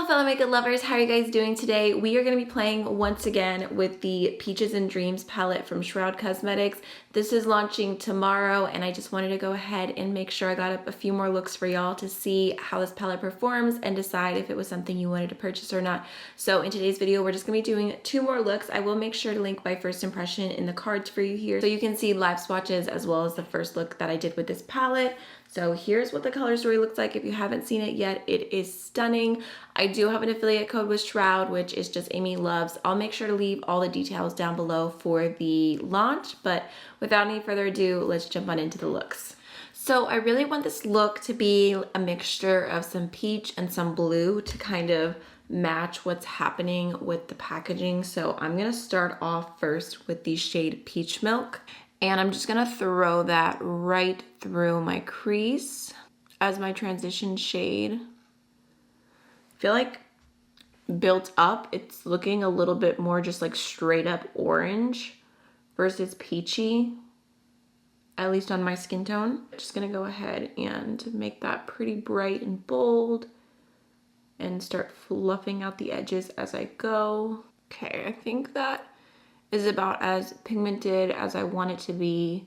Hello fellow makeup lovers, how are you guys doing today? We are going to be playing once again with the Peaches and Dreams palette from Shroud Cosmetics. This is launching tomorrow and I just wanted to go ahead and make sure I got up a few more looks for y'all to see how this palette performs and decide if it was something you wanted to purchase or not. So in today's video, we're just going to be doing 2 more looks. I will make sure to link my first impression in the cards for you here so you can see live swatches as well as the first look that I did with this palette. So here's what the color story looks like. If you haven't seen it yet, it is stunning. I do have an affiliate code with Shroud, which is just AMYLOVES. I'll make sure to leave all the details down below for the launch, but without any further ado, let's jump on into the looks. So I really want this look to be a mixture of some peach and some blue to kind of match what's happening with the packaging. So I'm gonna start off first with the shade Peach Milk. And I'm just gonna throw that right through my crease as my transition shade. I feel like built up, it's looking a little bit more just like straight up orange versus peachy, at least on my skin tone. Just gonna go ahead and make that pretty bright and bold and start fluffing out the edges as I go. Okay, I think that is about as pigmented as I want it to be.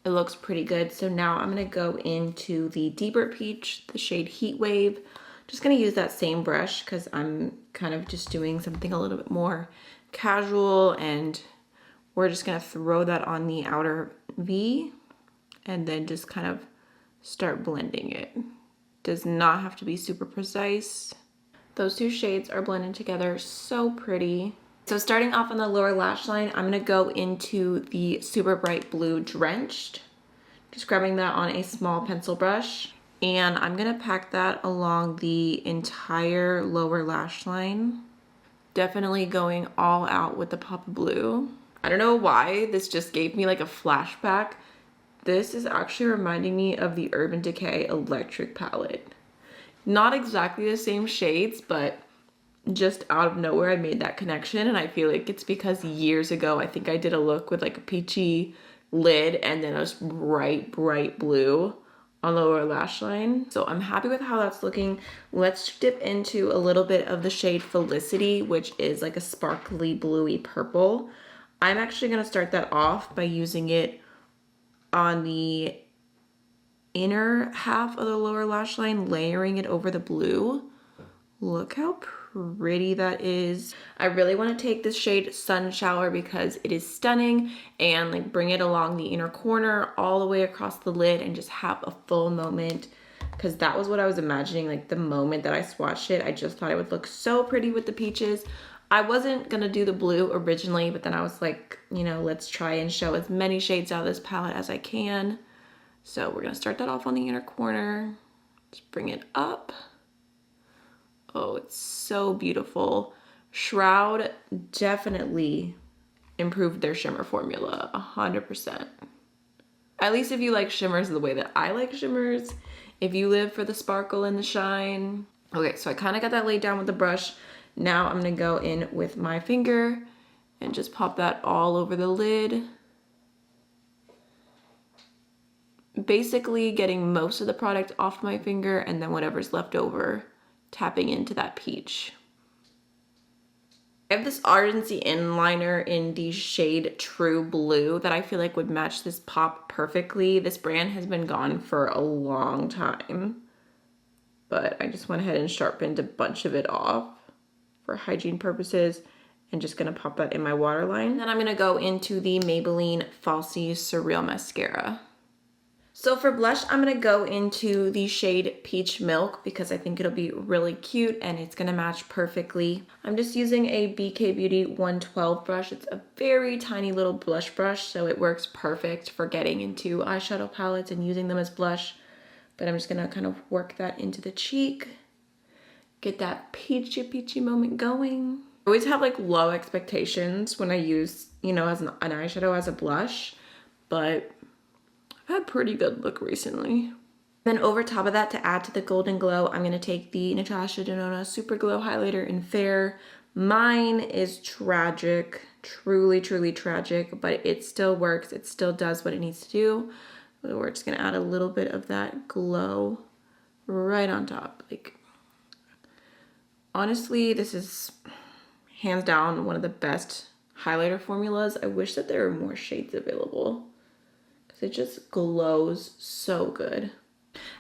It looks pretty good. So now I'm gonna go into the deeper peach, the shade Heat Wave. Just gonna use that same brush because I'm kind of just doing something a little bit more casual, and we're just gonna throw that on the outer V and then just kind of start blending it. Does not have to be super precise. Those 2 shades are blended together so pretty. So starting off on the lower lash line, I'm gonna go into the Super Bright Blue Drenched. Just grabbing that on a small pencil brush. And I'm gonna pack that along the entire lower lash line. Definitely going all out with the pop of blue. I don't know why, this just gave me like a flashback. This is actually reminding me of the Urban Decay Electric palette. Not exactly the same shades, but just out of nowhere I made that connection, and I feel like it's because years ago I think I did a look with like a peachy lid and then a bright blue on the lower lash line. So I'm happy with how that's looking. Let's dip into a little bit of the shade Felicity, which is like a sparkly bluey purple. I'm actually going to start that off by using it on the inner half of the lower lash line, layering it over the blue. Look how pretty that is. I really want to take this shade Sun Shower because it is stunning, and like bring it along the inner corner all the way across the lid and just have a full moment, because that was what I was imagining. Like the moment that I swatched it, I just thought it would look so pretty with the peaches. I wasn't gonna do the blue originally, but then I was like, you know, let's try and show as many shades out of this palette as I can. So we're gonna start that off on the inner corner. Just bring it up. Oh, it's so beautiful. Shroud definitely improved their shimmer formula, 100%. At least if you like shimmers the way that I like shimmers, if you live for the sparkle and the shine. Okay, so I kind of got that laid down with the brush. Now I'm gonna go in with my finger and just pop that all over the lid. Basically getting most of the product off my finger, and then whatever's left over, tapping into that peach. I have this Ardency Inn Liner in the shade True Blue that I feel like would match this pop perfectly. This brand has been gone for a long time, but I just went ahead and sharpened a bunch of it off for hygiene purposes, and just gonna pop that in my waterline. And then I'm gonna go into the Maybelline Falsies Surreal Mascara. So for blush, I'm gonna go into the shade Peach Milk because I think it'll be really cute and it's gonna match perfectly. I'm just using a BK Beauty 112 brush. It's a very tiny little blush brush, so it works perfect for getting into eyeshadow palettes and using them as blush. But I'm just gonna kind of work that into the cheek, get that peachy moment going. I always have like low expectations when I use, you know, as an eyeshadow as a blush, but I've had pretty good look recently. Then over top of that, to add to the golden glow, I'm gonna take the Natasha Denona Super Glow Highlighter in Fair. Mine is tragic, truly tragic, but it still works. It still does what it needs to do. We're just gonna add a little bit of that glow right on top, like Honestly, this is hands down one of the best highlighter formulas. I wish that there were more shades available because it just glows so good.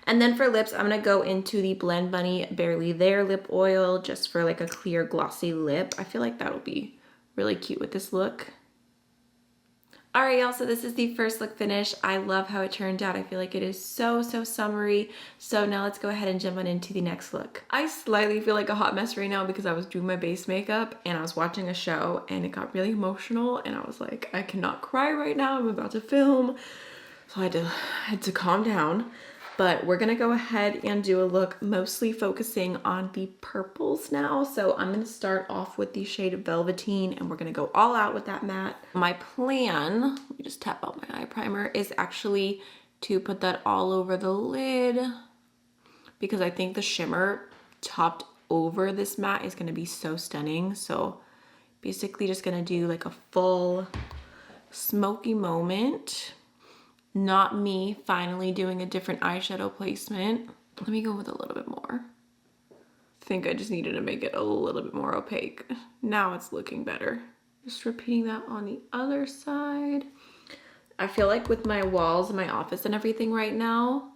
And then for lips, I'm gonna go into the Blend Bunny Barely There lip oil just for like a clear glossy lip. I feel like that'll be really cute with this look. All right, y'all, so this is the first look finish. I love how it turned out. I feel like it is so summery. So now let's go ahead and jump on into the next look. I slightly feel like a hot mess right now because I was doing my base makeup and I was watching a show and it got really emotional and I was like, I cannot cry right now. I'm about to film. So I had to calm down. But we're gonna go ahead and do a look mostly focusing on the purples now. So I'm gonna start off with the shade Velveteen and we're gonna go all out with that matte. My plan, let me just tap out my eye primer, is actually to put that all over the lid because I think the shimmer topped over this matte is gonna be so stunning. So basically just gonna do like a full smoky moment. Not me finally doing a different eyeshadow placement. Let me go with a little bit more. I think I just needed to make it a little bit more opaque. Now it's looking better. Just repeating that on the other side. I feel like with my walls in my office and everything right now,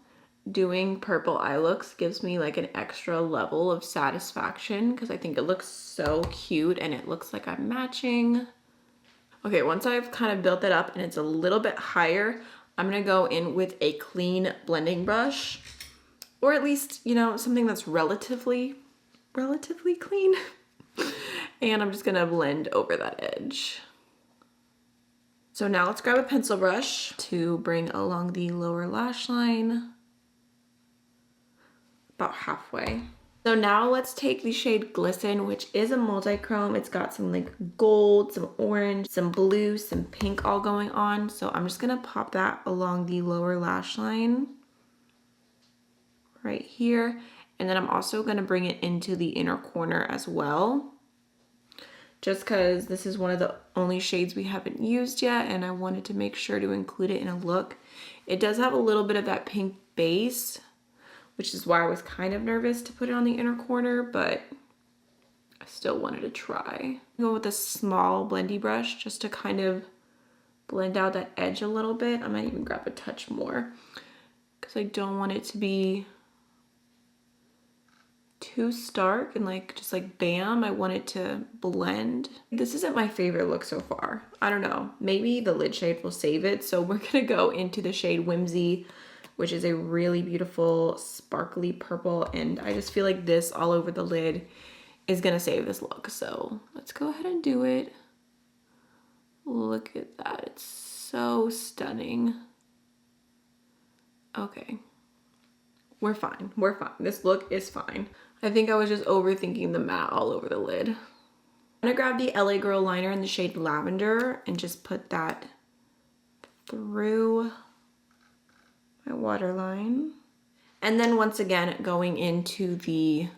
doing purple eye looks gives me like an extra level of satisfaction because I think it looks so cute and it looks like I'm matching. Okay, once I've kind of built it up and it's a little bit higher, I'm gonna go in with a clean blending brush, or at least, you know, something that's relatively clean. And I'm just gonna blend over that edge. So now let's grab a pencil brush to bring along the lower lash line, about halfway. So now let's take the shade Glisten, which is a multi-chrome. It's got some like gold, some orange, some blue, some pink all going on. So I'm just gonna pop that along the lower lash line right here. And then I'm also gonna bring it into the inner corner as well. Just because this is one of the only shades we haven't used yet and I wanted to make sure to include it in a look. It does have a little bit of that pink base, which is why I was kind of nervous to put it on the inner corner, but I still wanted to try. Go with a small blendy brush just to kind of blend out that edge a little bit. I might even grab a touch more because I don't want it to be too stark and like just like bam. I want it to blend. This isn't my favorite look so far. I don't know. Maybe the lid shade will save it. So we're gonna go into the shade Whimsy, which is a really beautiful sparkly purple, and I just feel like this all over the lid is gonna save this look. So let's go ahead and do it. Look at that, it's so stunning. Okay, we're fine, we're fine. This look is fine. I think I was just overthinking the matte all over the lid. I'm gonna grab the LA Girl liner in the shade Lavender and just put that through my waterline. And then once again, going into the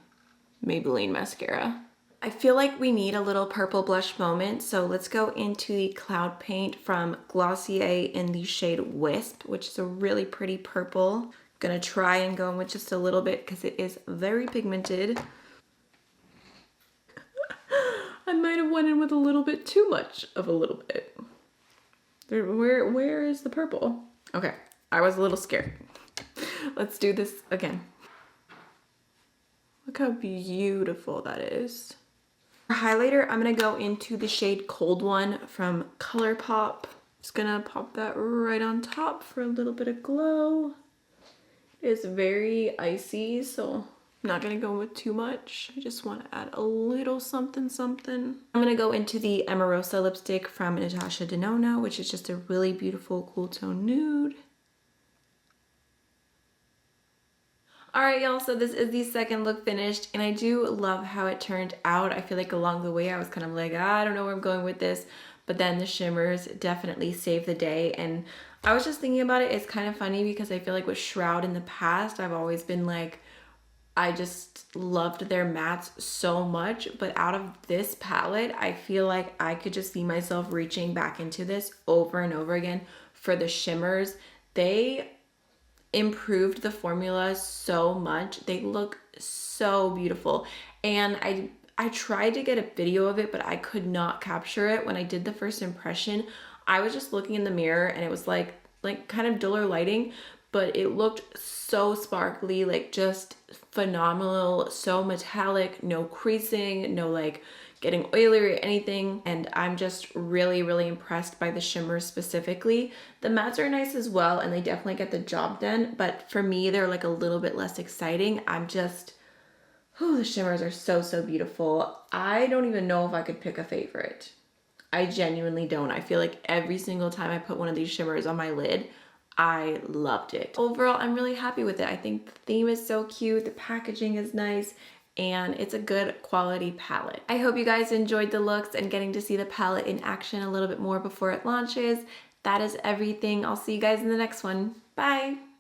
Maybelline mascara. I feel like we need a little purple blush moment, so let's go into the Cloud Paint from Glossier in the shade Wisp, which is a really pretty purple. I'm gonna try and go in with just a little bit because it is very pigmented. I might have went in with a little bit too much of a little bit. Where is the purple? Okay. I was a little scared. Let's do this again. Look how beautiful that is. For highlighter, I'm gonna go into the shade Cold One from ColourPop. Just gonna pop that right on top for a little bit of glow. It's very icy, so I'm not gonna go with too much. I just wanna add a little something something. I'm gonna go into the Amorosa lipstick from Natasha Denona, which is just a really beautiful cool tone nude. All right, y'all, so this is the second look finished, and I do love how it turned out. I feel like along the way, I was kind of like, I don't know where I'm going with this, but then the shimmers definitely saved the day. And I was just thinking about it. It's kind of funny because I feel like with Shroud in the past, I've always been like, I just loved their mattes so much, but out of this palette, I feel like I could just see myself reaching back into this over and over again for the shimmers. They improved the formula so much. They look so beautiful. And I tried to get a video of it, but I could not capture it. When I did the first impression, I was just looking in the mirror and it was like kind of duller lighting, but it looked so sparkly, like just phenomenal, so metallic, no creasing, no like getting oily or anything. And I'm just really, really impressed by the shimmers specifically. The mattes are nice as well, and they definitely get the job done, but for me, they're like a little bit less exciting. I'm just, oh, the shimmers are so, so beautiful. I don't even know if I could pick a favorite. I genuinely don't. I feel like every single time I put one of these shimmers on my lid, I loved it. Overall, I'm really happy with it. I think the theme is so cute, the packaging is nice, and it's a good quality palette. I hope you guys enjoyed the looks and getting to see the palette in action a little bit more before it launches. That is everything. I'll see you guys in the next one. Bye!